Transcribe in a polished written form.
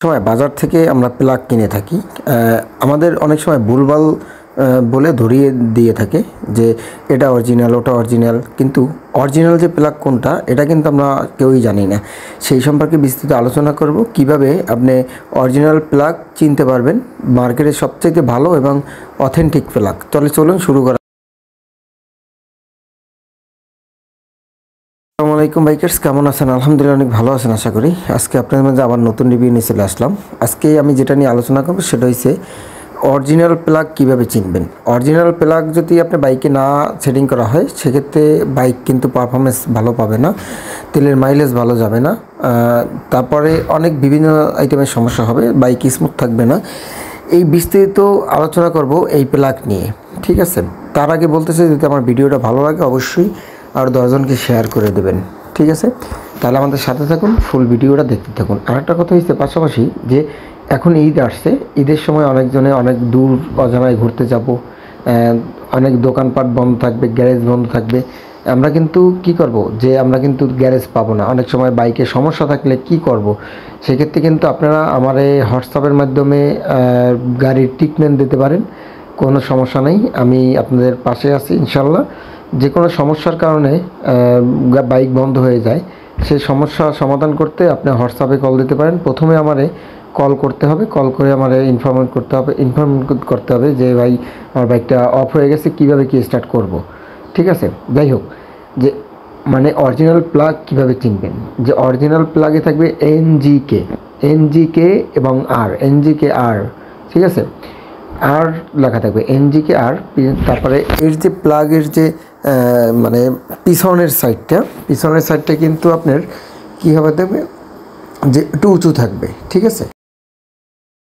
সময় বাজার থেকে আমরা প্লাগ কিনে থাকি। আমাদের অনেক সময় ভুলভাল বলে ধরিয়ে দিয়ে থাকে যে এটা অরিজিনাল, ওটা অরিজিনাল, কিন্তু অরিজিনাল যে প্লাগ কোনটা এটা কিন্তু আমরা কেউই জানি না। সেই সম্পর্কে বিস্তৃত আলোচনা করব, কিভাবে আপনি অরিজিনাল প্লাগ চিনতে পারবেন, মার্কেটের সবথেকে ভালো এবং অথেন্টিক প্লাগ। তাহলে চলুন শুরু করা। আসসালামু আলাইকুম বাইকার্স, কেমন আছেন? আলহামদুলিল্লাহ অনেক ভালো আছেন আশা করি। আজকে আপনাদের মাঝে আবার নতুন রিভিউ নিয়ে চলে আসলাম। আজকে আমি যেটা নিয়ে আলোচনা করব সেটা হচ্ছে অরিজিনাল প্লাগ কীভাবে চিনবেন। অরিজিনাল প্লাগ যদি আপনার বাইকে না সেটিং করা হয় সেক্ষেত্রে বাইক কিন্তু পারফরমেন্স ভালো পাবে না, তেলের মাইলেজ ভালো যাবে না, তারপরে অনেক বিভিন্ন আইটেমের সমস্যা হবে, বাইক স্মুথ থাকবে না। এই বিস্তারিত আলোচনা করব এই প্লাগ নিয়ে, ঠিক আছে? তার আগে বলতেছে, যদি আমার ভিডিওটা ভালো লাগে অবশ্যই আর 10 জনকে শেয়ার করে দেবেন, ঠিক আছে? তাহলে আমাদের সাথে থাকুন, ফুল ভিডিওটা দেখতে থাকুন। আরেকটা কথা হচ্ছে পাশাপাশি যে এখন ঈদ আসছে, ঈদের সময় অনেকজনে অনেক দূর অজানায় ঘুরতে যাব, অনেক দোকানপাট বন্ধ থাকবে, গ্যারেজ বন্ধ থাকবে। আমরা কিন্তু কি করব, যে আমরা কিন্তু গ্যারেজ পাবো না। অনেক সময় বাইকে সমস্যা থাকলে কি করব, সেক্ষেত্রে কিন্তু আপনারা আমার এই হোয়াটসঅ্যাপের মাধ্যমে গাড়ির ট্রিটমেন্ট দিতে পারেন। কোনো সমস্যা নেই, আমি আপনাদের পাশে আছি ইনশাল্লাহ। যে কোনো সমস্যার কারণে বাইক বন্ধ হয়ে যায়, সেই সমস্যা সমাধান করতে আপনি হোয়াটসঅ্যাপে কল দিতে পারেন। প্রথমে আমারে কল করতে হবে, কল করে আমারে ইনফর্ম করতে হবে যে ভাই আমার বাইকটা অফ হয়ে গেছে, কীভাবে কি স্টার্ট করব, ঠিক আছে? যাই হোক, যে মানে অরিজিনাল প্লাগ কীভাবে চিনবেন, যে অরিজিনাল প্লাগে থাকবে এনজিকে এবং এনজিকে আর, ঠিক আছে? আর লেখা থাকবে এনজিকে আর। তারপরে এর যে প্লাগের যে মানে পিছনের সাইডটা কিন্তু আপনার কী হবে, দেখবে যে একটু উঁচু থাকবে, ঠিক আছে?